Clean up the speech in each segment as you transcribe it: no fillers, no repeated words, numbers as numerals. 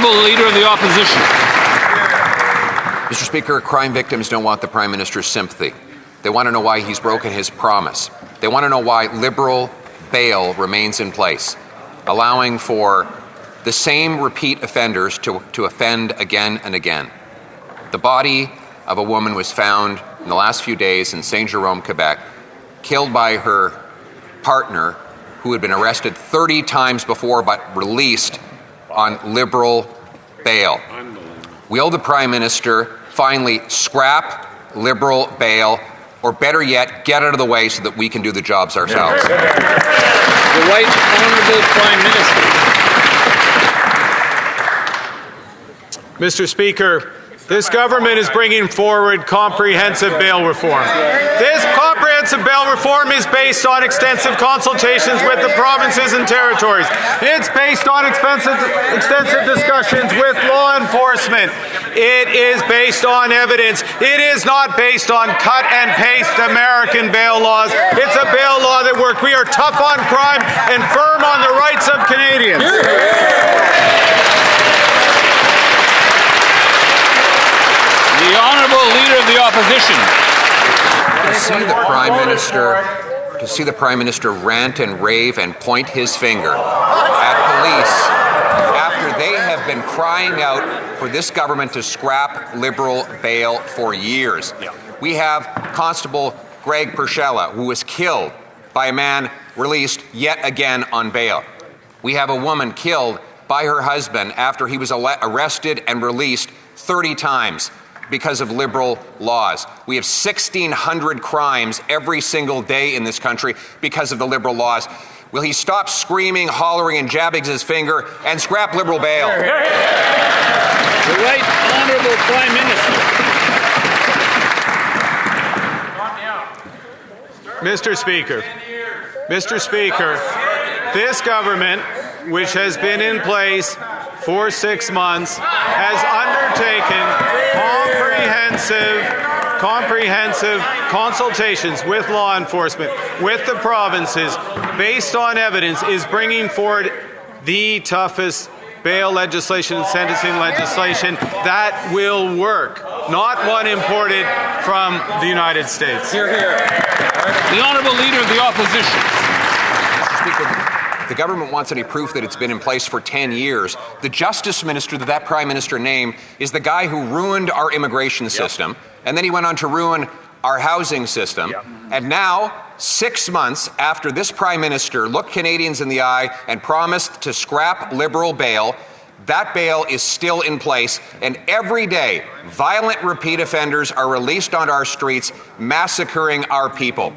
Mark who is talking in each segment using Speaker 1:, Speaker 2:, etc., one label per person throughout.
Speaker 1: Honourable Leader of the Opposition.
Speaker 2: Mr. Speaker, crime victims don't want the Prime Minister's sympathy. They want to know why he's broken his promise. They want to know why Liberal bail remains in place, allowing for the same repeat offenders to offend again and again. The body of a woman was found in the last few days in Saint-Jérôme, Quebec, killed by her partner, who had been arrested 30 times before but released on Liberal bail. Will the Prime Minister finally scrap Liberal bail, or better yet, get out of the way so that we can do the jobs ourselves?
Speaker 1: The Right Honourable Prime Minister.
Speaker 3: Mr. Speaker, this government is bringing forward comprehensive bail reform. This comprehensive bail reform is based on extensive consultations with the provinces and territories. It's based on extensive discussions with law enforcement. It is based on evidence. It is not based on cut and paste American bail laws. It's a bail law that works. We are tough on crime and firm on the rights of Canadians.
Speaker 1: The Honourable Leader of the Opposition.
Speaker 2: To see the Prime Minister rant and rave and point his finger at police after they have been crying out for this government to scrap Liberal bail for years. We have Constable Greg Pershella, who was killed by a man released yet again on bail. We have a woman killed by her husband after he was arrested and released 30 times because of Liberal laws. We have 1,600 crimes every single day in this country because of the Liberal laws. Will he stop screaming, hollering, and jabbing his finger and scrap Liberal bail?
Speaker 1: The Right Honourable Prime Minister.
Speaker 3: Mr. Speaker, this government, which has been in place for 6 months, has undertaken comprehensive consultations with law enforcement, with the provinces, based on evidence, is bringing forward the toughest bail legislation and sentencing legislation that will work, not one imported from the United States.
Speaker 1: Hear, hear. The Honourable Leader of the Opposition.
Speaker 2: Mr. Speaker, if the government wants any proof that it's been in place for 10 years, the Justice Minister that Prime Minister named is the guy who ruined our immigration system, and then he went on to ruin our housing system. And now, 6 months after this Prime Minister looked Canadians in the eye and promised to scrap Liberal bail, that bail is still in place, and every day, violent repeat offenders are released on our streets, massacring our people.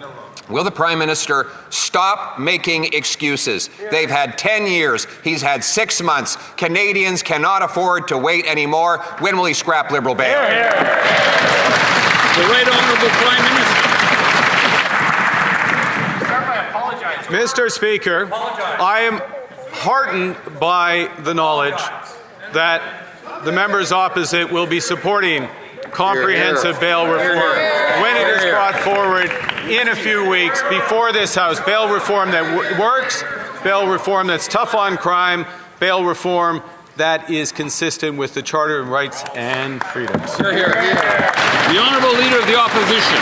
Speaker 2: Will the Prime Minister stop making excuses? They've had 10 years. He's had 6 months. Canadians cannot afford to wait anymore. When will he scrap Liberal bail?
Speaker 1: The Right Honourable Prime Minister.
Speaker 3: Mr. Speaker, I am heartened by the knowledge that the members opposite will be supporting comprehensive bail reform when it is brought forward in a few weeks before this House. Bail reform that works, bail reform that's tough on crime, bail reform that is consistent with the Charter of Rights and Freedoms.
Speaker 1: Hear, hear. The Honourable Leader of the Opposition.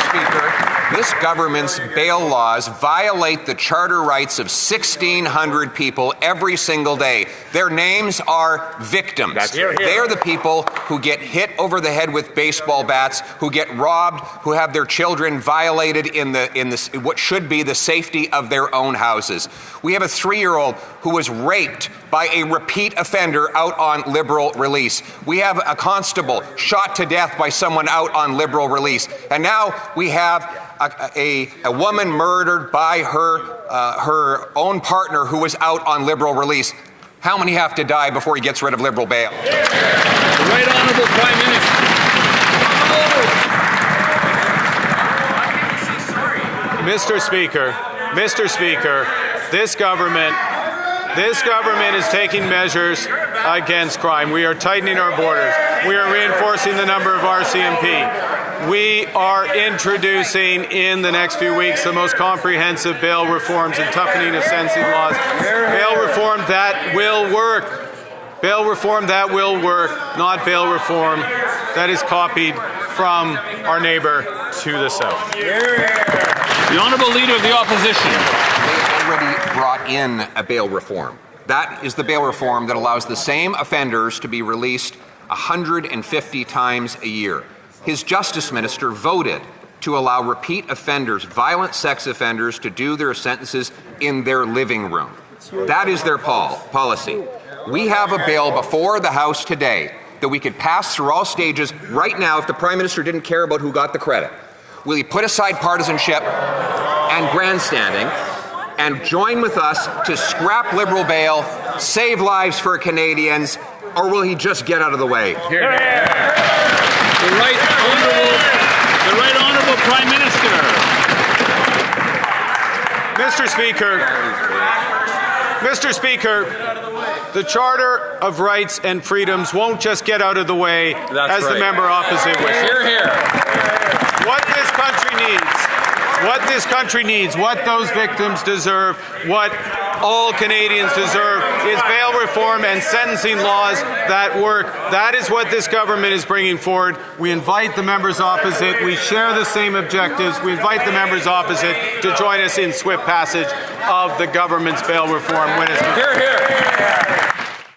Speaker 2: Speaker, this government's bail laws violate the charter rights of 1,600 people every single day. Their names are victims. They are the people who get hit over the head with baseball bats, who get robbed, who have their children violated in what should be the safety of their own houses. We have a 3-year-old who was raped by a repeat offender out on Liberal release. We have a constable shot to death by someone out on Liberal release. And now we have a woman murdered by her own partner who was out on Liberal release. How many have to die before he gets rid of Liberal bail?
Speaker 1: The Right Honourable Prime Minister.
Speaker 3: Mr. Speaker, this government is taking measures against crime. We are tightening our borders. We are reinforcing the number of RCMP. We are introducing in the next few weeks the most comprehensive bail reforms and toughening of sentencing laws. Bail reform that will work. Bail reform that will work, not bail reform that is copied from our neighbour to the south.
Speaker 1: The Honourable Leader of the Opposition.
Speaker 2: They already brought in a bail reform. That is the bail reform that allows the same offenders to be released 150 times a year. His Justice Minister voted to allow repeat offenders, violent sex offenders, to do their sentences in their living room. That is their policy. We have a bill before the House today that we could pass through all stages right now if the Prime Minister didn't care about who got the credit. Will he put aside partisanship and grandstanding and join with us to scrap Liberal bail, save lives for Canadians, or will he just get out of the way?
Speaker 1: The Right Honourable Prime Minister.
Speaker 3: Mr. Speaker, the Charter of Rights and Freedoms won't just get out of the way the member opposite wishes.
Speaker 1: Hear, hear.
Speaker 3: What this country needs, what those victims deserve, what all Canadians deserve is bail reform and sentencing laws that work. That is what this government is bringing forward. We invite the members opposite. We share the same objectives. We invite the members opposite to join us in swift passage of the government's bail reform when it's...
Speaker 1: Hear, hear.